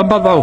تفضل.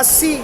80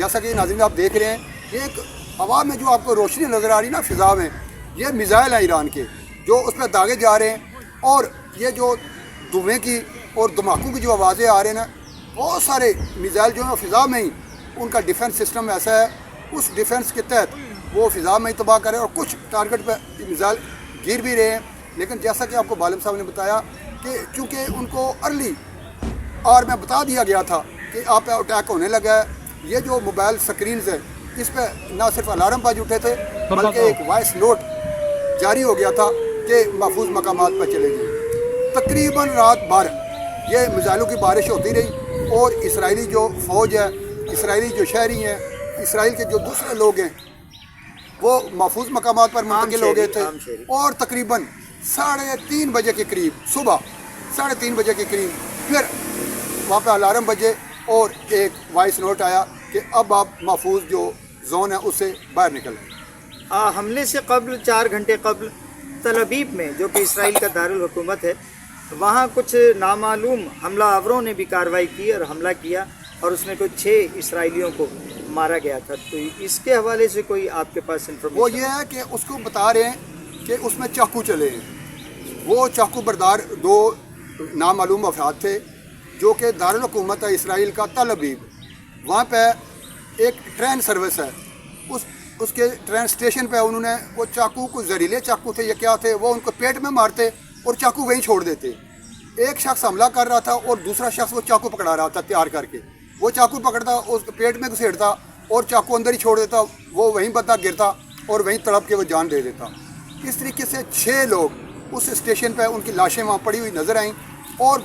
جیسا کہ ناظرین آپ دیکھ رہے ہیں، یہ ایک ہوا میں جو آپ کو روشنی نظر آ رہی ہے نا فضا میں، یہ میزائل ہیں ایران کے جو اس پہ داغے جا رہے ہیں، اور یہ جو دھوئیں کی اور دھماکوں کی جو آوازیں آ رہے ہیں نا، بہت سارے میزائل جو ہیں فضا میں ہی، ان کا ڈیفنس سسٹم ایسا ہے، اس ڈیفنس کے تحت وہ فضا میں ہی تباہ کرے، اور کچھ ٹارگٹ پہ میزائل گر بھی رہے ہیں۔ لیکن جیسا کہ آپ کو بالم صاحب نے بتایا کہ چونکہ ان کو ارلی اور میں بتا دیا گیا تھا کہ آپ پہ اٹیک ہونے لگا ہے، یہ جو موبائل سکرینز ہیں اس پہ نہ صرف الارم بج اٹھے تھے بلکہ ایک وائس نوٹ جاری ہو گیا تھا کہ محفوظ مقامات پر چلے گئے۔ تقریباً رات بھر یہ میزائلوں کی بارش ہوتی رہی، اور اسرائیلی جو فوج ہے، اسرائیلی جو شہری ہیں، اسرائیل کے جو دوسرے لوگ ہیں، وہ محفوظ مقامات پر منتقل ہو گئے تھے، اور تقریباً 3:30 بجے کے قریب، صبح 3:30 بجے کے قریب پھر وہاں پہ الارم بجے اور ایک وائس نوٹ آیا کہ اب آپ محفوظ جو زون ہے اس سے باہر نکل آئے۔ حملے سے قبل 4 گھنٹے قبل تل ابیب میں جو کہ اسرائیل کا دارالحکومت ہے، وہاں کچھ نامعلوم حملہ آوروں نے بھی کارروائی کی اور حملہ کیا، اور اس میں کوئی 6 اسرائیلیوں کو مارا گیا تھا۔ تو اس کے حوالے سے کوئی آپ کے پاس انفارمیشن؟ وہ یہ ہے کہ اس کو بتا رہے ہیں کہ اس میں چاقو چلے ہیں، وہ چاقو بردار 2 نامعلوم افراد تھے جو کہ دارالحکومت ہے اسرائیل کا تل ابیب، وہاں پہ ایک ٹرین سروس ہے، اس کے ٹرین اسٹیشن پہ انہوں نے وہ چاقو کو، زہریلے چاقو تھے یا کیا تھے، وہ ان کو پیٹ میں مارتے اور چاقو وہیں چھوڑ دیتے۔ ایک شخص حملہ کر رہا تھا اور دوسرا شخص وہ چاقو پکڑا رہا تھا تیار کر کے، وہ چاقو پکڑتا، اس کے پیٹ میں گھسیٹتا اور چاقو اندر ہی چھوڑ دیتا، وہ وہیں بندہ گرتا اور وہیں تڑپ کے وہ جان دے دیتا۔ اس طریقے سے 6 لوگ اس اسٹیشن پہ، ان کی لاشیں وہاں پڑی ہوئی نظر آئیں، اور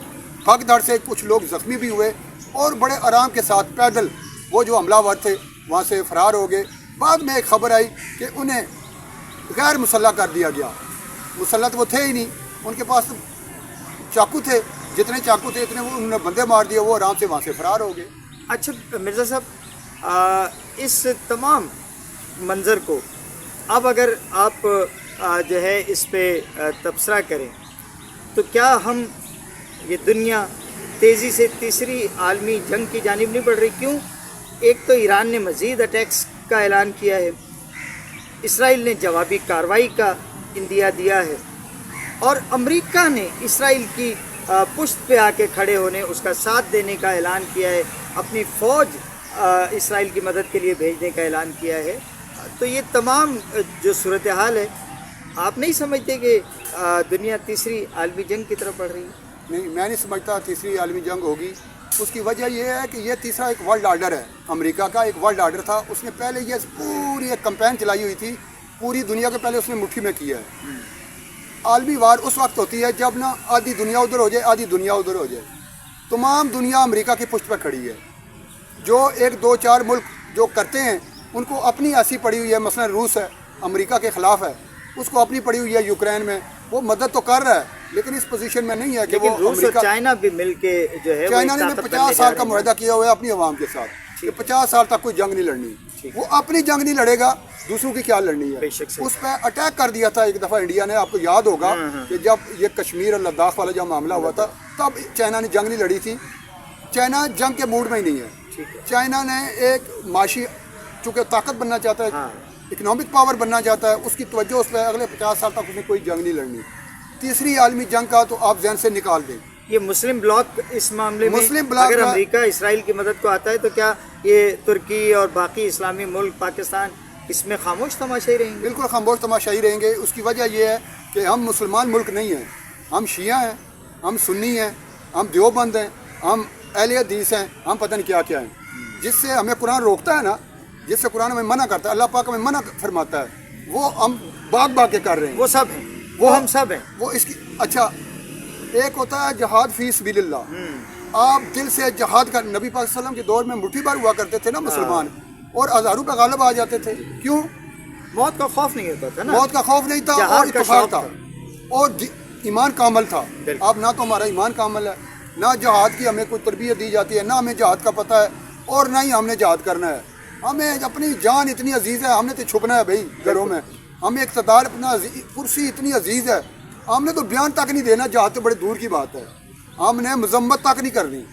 بھگ دڑ سے کچھ لوگ زخمی بھی ہوئے، اور بڑے آرام کے ساتھ پیدل وہ جو حملہ ور تھے وہاں سے فرار ہو گئے۔ بعد میں ایک خبر آئی کہ انہیں غیر مسلح کر دیا گیا، مسلح تو وہ تھے ہی نہیں، ان کے پاس چاقو تھے، جتنے چاقو تھے اتنے وہ انہوں نے بندے مار دیے، وہ آرام سے وہاں سے فرار ہو گئے۔ اچھا مرزا صاحب، اس تمام منظر کو اب اگر آپ جو ہے اس پہ تبصرہ کریں تو کیا ہم یہ دنیا تیزی سے تیسری عالمی جنگ کی جانب نہیں بڑھ رہی؟ کیوں؟ ایک تو ایران نے مزید اٹیکس کا اعلان کیا ہے، اسرائیل نے جوابی کارروائی کا اندیا دیا ہے، اور امریکہ نے اسرائیل کی پشت پہ آ کے کھڑے ہونے، اس کا ساتھ دینے کا اعلان کیا ہے، اپنی فوج اسرائیل کی مدد کے لیے بھیجنے کا اعلان کیا ہے۔ تو یہ تمام جو صورتحال ہے، آپ نہیں سمجھتے کہ دنیا تیسری عالمی جنگ کی طرف بڑھ رہی ہے؟ نہیں، میں نہیں سمجھتا تیسری عالمی جنگ ہوگی۔ اس کی وجہ یہ ہے کہ یہ تیسرا ایک ورلڈ آرڈر ہے، امریکہ کا ایک ورلڈ آرڈر تھا، اس نے پہلے یہ پوری ایک کمپین چلائی ہوئی تھی، پوری دنیا کے پہلے اس نے مٹھی میں کیا ہے۔ عالمی وار اس وقت ہوتی ہے جب نا آدھی دنیا ادھر ہو جائے، آدھی دنیا ادھر ہو جائے۔ تمام دنیا امریکہ کی پشت پہ کھڑی ہے، جو 1 2 4 ملک جو کرتے ہیں ان کو اپنی ایسی پڑی ہوئی ہے، مثلا روس ہے، امریکہ کے خلاف ہے، اس کو اپنی پڑی ہوئی ہے یوکرین میں، وہ مدد تو کر رہا ہے لیکن اس پوزیشن میں نہیں ہے کہ وہ روس اور چائنا بھی مل کے جو ہے چائنا نے 50 سال کا معاہدہ کیا ہوا ہے اپنی عوام کے ساتھ کہ 50 سال تک کوئی جنگ نہیں لڑنی، وہ اپنی جنگ نہیں لڑے گا، دوسروں کی کیا لڑنی ہے۔ اس پہ اٹیک کر دیا تھا ایک دفعہ انڈیا نے، آپ کو یاد ہوگا کہ جب یہ کشمیر اور لداخ والا جب معاملہ ہوا تھا تب چائنا نے جنگ نہیں لڑی تھی۔ چائنا جنگ کے موڈ میں ہی نہیں ہے، چائنا نے ایک معاشی چونکہ طاقت بننا چاہتا ہے، اکنامک پاور بننا چاہتا ہے، اس کی توجہ اس پہ اگلے 50 سال تک اس نے کوئی جنگ نہیں لڑنی۔ تیسری عالمی جنگ کا تو آپ ذہن سے نکال دیں۔ یہ مسلم بلاک اس معاملے میں مسلم بلاک اگر امریکہ اسرائیل کی مدد کو آتا ہے تو کیا یہ ترکی اور باقی اسلامی ملک پاکستان اس میں خاموش تماشائی رہیں گے؟ بالکل خاموش تماشائی رہیں گے۔ اس کی وجہ یہ ہے کہ ہم مسلمان ملک نہیں ہیں، ہم شیعہ ہیں، ہم سنی ہیں، ہم دیوبند ہیں، ہم اہل حدیث ہیں، ہم پتہ نہیں کیا کیا ہیں۔ جس سے ہمیں قرآن روکتا ہے نا، جس سے قرآن ہمیں منع کرتا ہے، اللہ پاک ہمیں منع فرماتا ہے، وہ ہم باغ کے کر رہے ہیں۔ وہ سب ہیں، وہ ہم سب ہیں۔ وہ اس کی اچھا ایک ہوتا ہے جہاد فی سبیل اللہ، آپ دل سے جہاد کر، نبی پاک صلی اللہ علیہ وسلم کے دور میں مٹھی بھر ہوا کرتے تھے نا مسلمان، اور ہزاروں پہ غالب آ جاتے تھے۔ کیوں؟ موت کا خوف نہیں ہوتا تھا نا، موت کا خوف نہیں تھا اور اتفاق تھا اور ایمان کامل تھا۔ اب نہ تو ہمارا ایمان کامل ہے، نہ جہاد کی ہمیں کوئی تربیت دی جاتی ہے، نہ ہمیں جہاد کا پتہ ہے، اور نہ ہی ہم نے جہاد کرنا ہے۔ ہمیں اپنی جان اتنی عزیز ہے، ہم نے تو چھپنا ہے بھائی گھروں میں، ہمیں اقتدار اپنا کرسی اتنی عزیز ہے، ہم نے تو بیان تک نہیں دینا، جہاد تو بڑے دور کی بات ہے، ہم نے مذمت تک نہیں کرنی۔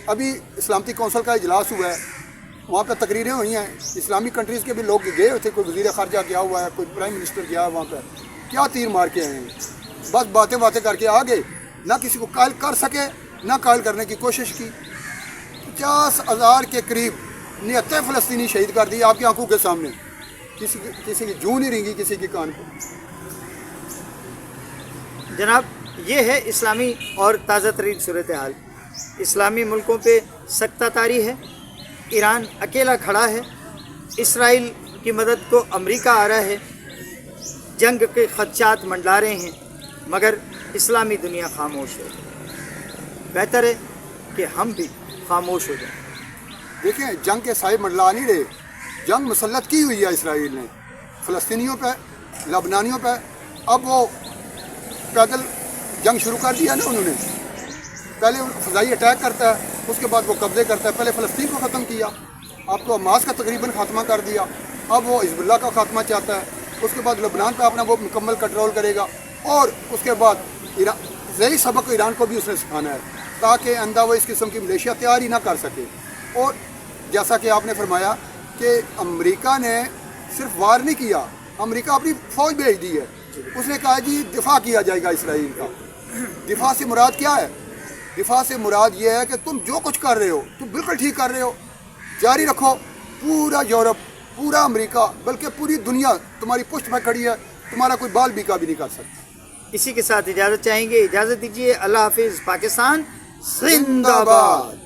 ابھی اسلامتی کونسل کا اجلاس ہوا ہے، وہاں پہ تقریریں ہوئی ہیں، اسلامی کنٹریز کے بھی لوگ گئے ہوئے تھے، کوئی وزیر خارجہ گیا ہوا ہے، کوئی پرائم منسٹر گیا ہے وہاں پہ، کیا تیر مار کے آئے ہیں، بس باتیں کر کے آ گئے، نہ کسی کو قائل کر سکے نہ قائل کرنے کی کوشش کی۔ 50,000 کے قریب نہتے فلسطینی شہید کر دیے آپ کی آنکھوں کے سامنے، کسی کی جوں نہیں رینگی کسی کی کان کو۔ جناب، یہ ہے اسلامی اور تازہ ترین صورتحال۔ اسلامی ملکوں پہ سختہ طاری ہے، ایران اکیلا کھڑا ہے، اسرائیل کی مدد کو امریکہ آ رہا ہے، جنگ کے خدشات منڈلا رہے ہیں، مگر اسلامی دنیا خاموش ہے۔ بہتر ہے کہ ہم بھی خاموش ہو جائیں۔ دیکھیں، جنگ کے سائے منڈلا نہیں رہے، جنگ مسلط کی ہوئی ہے اسرائیل نے فلسطینیوں پہ، لبنانیوں پہ۔ اب وہ پیدل جنگ شروع کر دیا نا انہوں نے، پہلے فضائی اٹیک کرتا ہے، اس کے بعد وہ قبضے کرتا ہے۔ پہلے فلسطین کو ختم کیا، اب تو حماس کا تقریباً خاتمہ کر دیا، اب وہ حزب اللہ کا خاتمہ چاہتا ہے، اس کے بعد لبنان پہ اپنا وہ مکمل کنٹرول کرے گا، اور اس کے بعد یہی سبق ایران کو بھی اس نے سکھانا ہے تاکہ آئندہ وہ اس قسم کی ملیشیا تیار ہی نہ کر سکے۔ اور جیسا کہ آپ نے فرمایا کہ امریکہ نے صرف وار نہیں کیا، امریکہ اپنی فوج بھیج دی ہے، اس نے کہا جی دفاع کیا جائے گا اسرائیل کا۔ دفاع سے مراد کیا ہے؟ دفاع سے مراد یہ ہے کہ تم جو کچھ کر رہے ہو تم بالکل ٹھیک کر رہے ہو، جاری رکھو، پورا یورپ، پورا امریکہ، بلکہ پوری دنیا تمہاری پشت پہ کھڑی ہے، تمہارا کوئی بال بیکا بھی نہیں کر سکتا۔ اسی کے ساتھ اجازت چاہیں گے، اجازت دیجیے، اللہ حافظ۔ پاکستان زندہ باد۔